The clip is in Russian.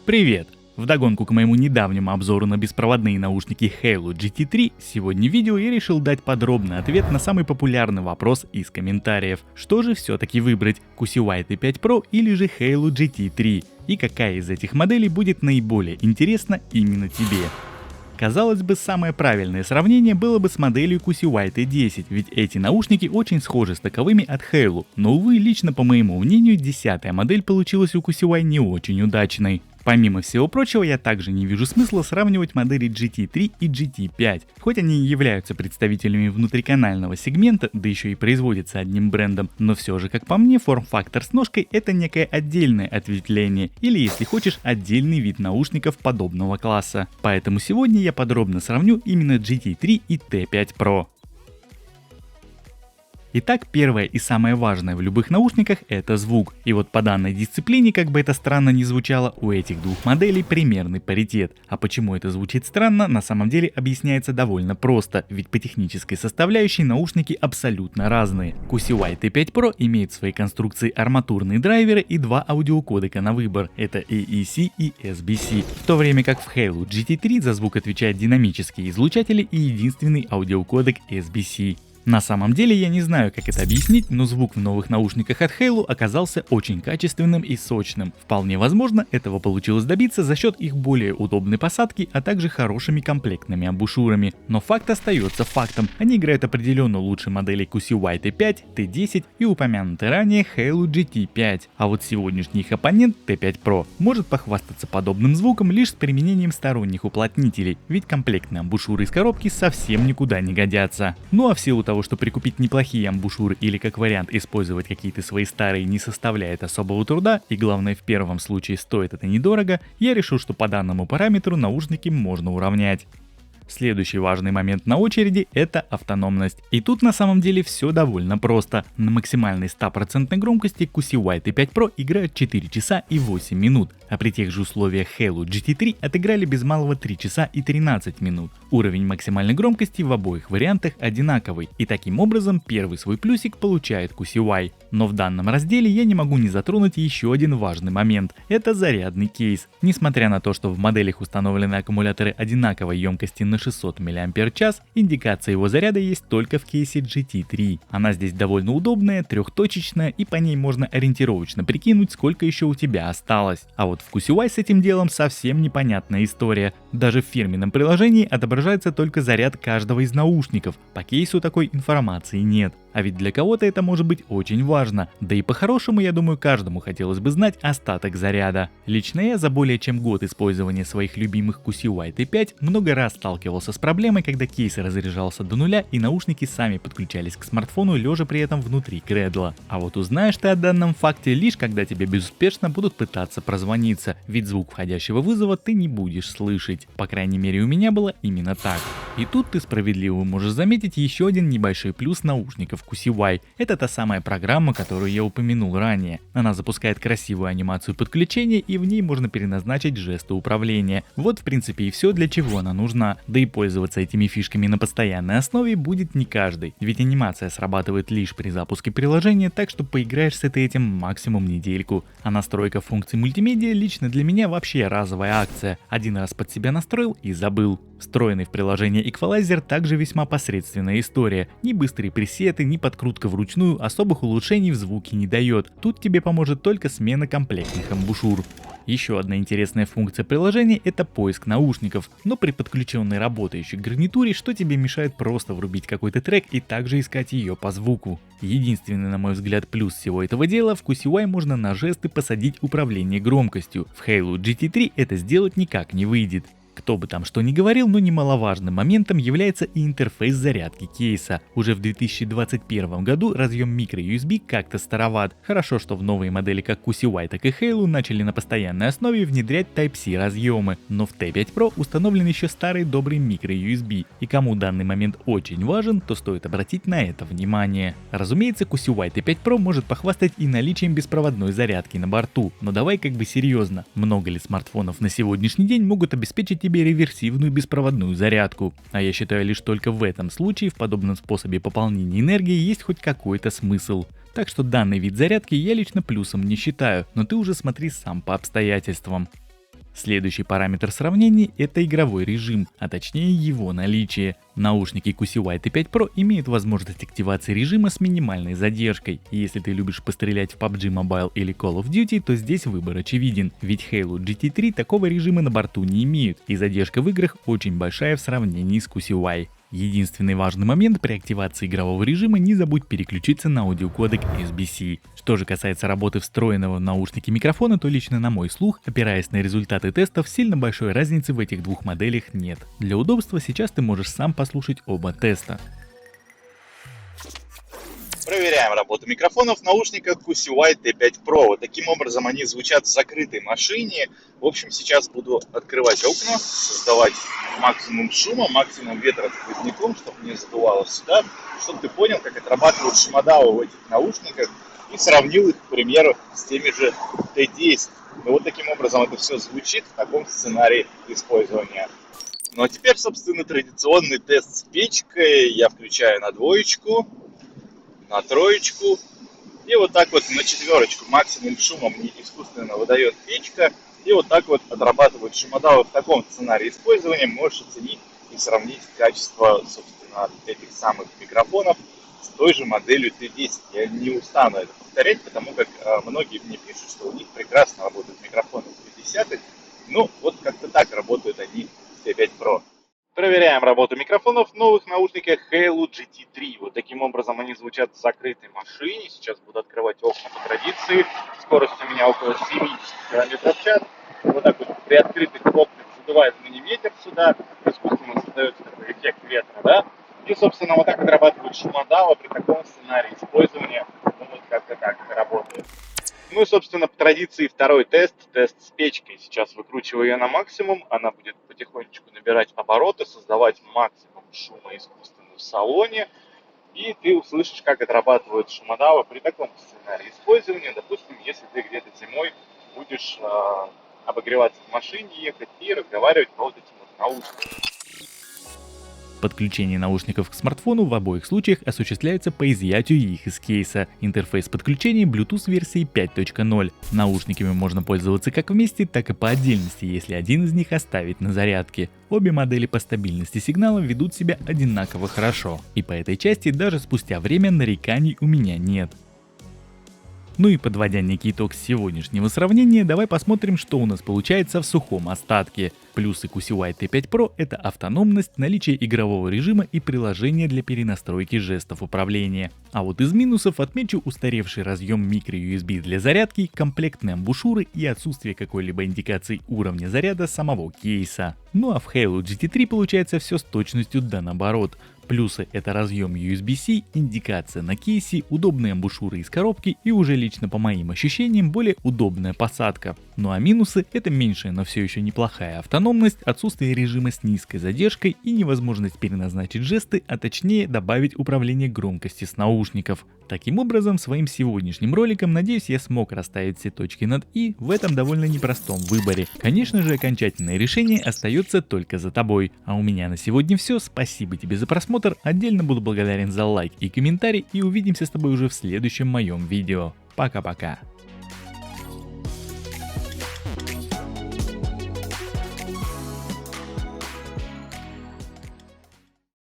Привет! Вдогонку к моему недавнему обзору на беспроводные наушники Halo GT3, сегодня в видео я решил дать подробный ответ на самый популярный вопрос из комментариев. Что же все-таки выбрать, QC T5 Pro или же Halo GT3? И какая из этих моделей будет наиболее интересна именно тебе? Казалось бы, самое правильное сравнение было бы с моделью QC T10, ведь эти наушники очень схожи с таковыми от Halo, но увы, лично по моему мнению, 10-я модель получилась у QC не очень удачной. Помимо всего прочего, я также не вижу смысла сравнивать модели GT3 и GT5. Хоть они и являются представителями внутриканального сегмента, да еще и производятся одним брендом, но все же, как по мне, форм-фактор с ножкой — это некое отдельное ответвление, или, если хочешь, отдельный вид наушников подобного класса. Поэтому сегодня я подробно сравню именно GT3 и T5 Pro. Итак, первое и самое важное в любых наушниках — это звук. И вот по данной дисциплине, как бы это странно ни звучало, у этих двух моделей примерный паритет. А почему это звучит странно, на самом деле объясняется довольно просто, ведь по технической составляющей наушники абсолютно разные. QC T5 Pro имеет в своей конструкции арматурные драйверы и два аудиокодека на выбор, это AEC и SBC, в то время как в Halo GT3 за звук отвечают динамические излучатели и единственный аудиокодек SBC. На самом деле я не знаю, как это объяснить, но звук в новых наушниках от Halo оказался очень качественным и сочным. Вполне возможно, этого получилось добиться за счет их более удобной посадки, а также хорошими комплектными амбушюрами. Но факт остается фактом, они играют определенно лучше моделей QC T5, T10 и упомянутый ранее Halo GT5. А вот сегодняшний их оппонент T5 Pro может похвастаться подобным звуком лишь с применением сторонних уплотнителей, ведь комплектные амбушюры из коробки совсем никуда не годятся. Ну а в силу того, что прикупить неплохие амбушюры или как вариант использовать какие-то свои старые не составляет особого труда, и главное в первом случае стоит это недорого, я решил, что по данному параметру наушники можно уравнять. Следующий важный момент на очереди — это автономность. И тут на самом деле все довольно просто. На максимальной 100% громкости QC T5 Pro играют 4 часа и 8 минут, а при тех же условиях Halo GT3 отыграли без малого 3 часа и 13 минут. Уровень максимальной громкости в обоих вариантах одинаковый, и таким образом первый свой плюсик получает QC. Но в данном разделе я не могу не затронуть еще один важный момент — это зарядный кейс. Несмотря на то, что в моделях установлены аккумуляторы одинаковой емкости на 600 мАч, индикация его заряда есть только в кейсе GT3. Она здесь довольно удобная, трехточечная, и по ней можно ориентировочно прикинуть, сколько еще у тебя осталось. А вот в QC с этим делом совсем непонятная история. Даже в фирменном приложении отображается только заряд каждого из наушников, по кейсу такой информации нет. А ведь для кого-то это может быть очень важно, да и по-хорошему, я думаю, каждому хотелось бы знать остаток заряда. Лично я за более чем год использования своих любимых QC T5 много раз сталкивался с проблемой, когда кейс разряжался до нуля и наушники сами подключались к смартфону, лежа при этом внутри кредла. А вот узнаешь ты о данном факте лишь когда тебе безуспешно будут пытаться прозвониться, ведь звук входящего вызова ты не будешь слышать. По крайней мере, у меня было именно так. И тут ты справедливо можешь заметить еще один небольшой плюс наушников QC. Это та самая программа, которую я упомянул ранее. Она запускает красивую анимацию подключения, и в ней можно переназначить жесты управления. Вот в принципе и все, для чего она нужна. Да и пользоваться этими фишками на постоянной основе будет не каждый, ведь анимация срабатывает лишь при запуске приложения, так что поиграешься ты этим максимум недельку. А настройка функций мультимедиа лично для меня вообще разовая акция. Один раз под себя настроил и забыл. Встроенный в приложение эквалайзер также весьма посредственная история. Ни быстрые пресеты, ни подкрутка вручную особых улучшений в звуке не дает. Тут тебе поможет только смена комплектных амбушюр. Еще одна интересная функция приложения — это поиск наушников, но при подключенной работающей гарнитуре что тебе мешает просто врубить какой-то трек и также искать ее по звуку. Единственный, на мой взгляд, плюс всего этого дела — в QC можно на жесты посадить управление громкостью. В Halo GT3 это сделать никак не выйдет. Кто бы там что ни говорил, но немаловажным моментом является и интерфейс зарядки кейса. Уже в 2021 году разъем microUSB как-то староват. Хорошо, что в новые модели как QC, так и Halo начали на постоянной основе внедрять Type-C разъемы, но в T5 Pro установлен еще старый добрый microUSB. И кому данный момент очень важен, то стоит обратить на это внимание. Разумеется, QC T5 Pro может похвастать и наличием беспроводной зарядки на борту, но давай как бы серьезно, много ли смартфонов на сегодняшний день могут обеспечить тебе реверсивную беспроводную зарядку? А я считаю, лишь только в этом случае в подобном способе пополнения энергии есть хоть какой-то смысл. Так что данный вид зарядки я лично плюсом не считаю, но ты уже смотри сам по обстоятельствам. Следующий параметр сравнений — это игровой режим, а точнее его наличие. Наушники QC T5 Pro имеют возможность активации режима с минимальной задержкой. И если ты любишь пострелять в PUBG Mobile или Call of Duty, то здесь выбор очевиден, ведь Halo GT3 такого режима на борту не имеют, и задержка в играх очень большая в сравнении с QC. Единственный важный момент при активации игрового режима — не забудь переключиться на аудиокодек SBC. Что же касается работы встроенного в наушники микрофона, то лично на мой слух, опираясь на результаты тестов, сильно большой разницы в этих двух моделях нет. Для удобства сейчас ты можешь сам послушать оба теста. Проверяем работу микрофонов в наушниках QC T5 Pro. Вот таким образом они звучат в закрытой машине. В общем, сейчас буду открывать окна, создавать максимум шума, максимум ветра с сквозняком, чтобы не задувало сюда, чтобы ты понял, как отрабатывают шумодавы в этих наушниках и сравнил их, к примеру, с теми же T10. И вот таким образом это все звучит в таком сценарии использования. Ну а теперь, собственно, традиционный тест с печкой. Я включаю на двоечку, на троечку и вот так вот на четверочку. Максимум шума мне искусственно выдает печка. И вот так вот отрабатывают шумодавы в таком сценарии использования. Можешь оценить и сравнить качество, собственно, этих самых микрофонов с той же моделью T10. Я не устану это повторять, потому как многие мне пишут, что у них прекрасно работают микрофоны с T10. Ну, вот как-то так работают они в T5 Pro. Проверяем работу микрофонов в новых наушниках Halo GT3. Вот таким образом они звучат в закрытой машине. Сейчас буду открывать окна по традиции. Скорость у меня около 70 км в час. Вот так вот при открытых окнах задувает мне ветер сюда. Искусственно создается такой эффект ветра, да? И, собственно, вот так отрабатывают шумодавы при таком сценарии использования. Ну, вот как-то так это работает. Ну и, собственно, по традиции второй тест с печкой. Сейчас выкручиваю ее на максимум, она будет потихонечку набирать обороты, создавать максимум шума искусственно в салоне. И ты услышишь, как отрабатывают шумодавы при таком сценарии использования. Допустим, если ты где-то зимой будешь обогреваться в машине, ехать и разговаривать по вот этим вот наушникам. Подключение наушников к смартфону в обоих случаях осуществляется по изъятию их из кейса. Интерфейс подключения Bluetooth версии 5.0. Наушниками можно пользоваться как вместе, так и по отдельности, если один из них оставить на зарядке. Обе модели по стабильности сигнала ведут себя одинаково хорошо. И по этой части даже спустя время нареканий у меня нет. Ну и подводя некий итог сегодняшнего сравнения, давай посмотрим, что у нас получается в сухом остатке. Плюсы QC T5 Pro — это автономность, наличие игрового режима и приложение для перенастройки жестов управления. А вот из минусов отмечу устаревший разъем microUSB для зарядки, комплектные амбушюры и отсутствие какой-либо индикации уровня заряда самого кейса. Ну а в Halo GT3 получается все с точностью да наоборот. Плюсы — это разъем USB-C, индикация на кейсе, удобные амбушюры из коробки и уже лично по моим ощущениям более удобная посадка. Ну а минусы — это меньшая, но все еще неплохая автономность, отсутствие режима с низкой задержкой и невозможность переназначить жесты, а точнее добавить управление громкости с наушников. Таким образом, своим сегодняшним роликом, надеюсь, я смог расставить все точки над «и» в этом довольно непростом выборе. Конечно же, окончательное решение остается только за тобой. А у меня на сегодня все. Спасибо тебе за просмотр. Отдельно буду благодарен за лайк и комментарий, и увидимся с тобой уже в следующем моем видео. Пока-пока.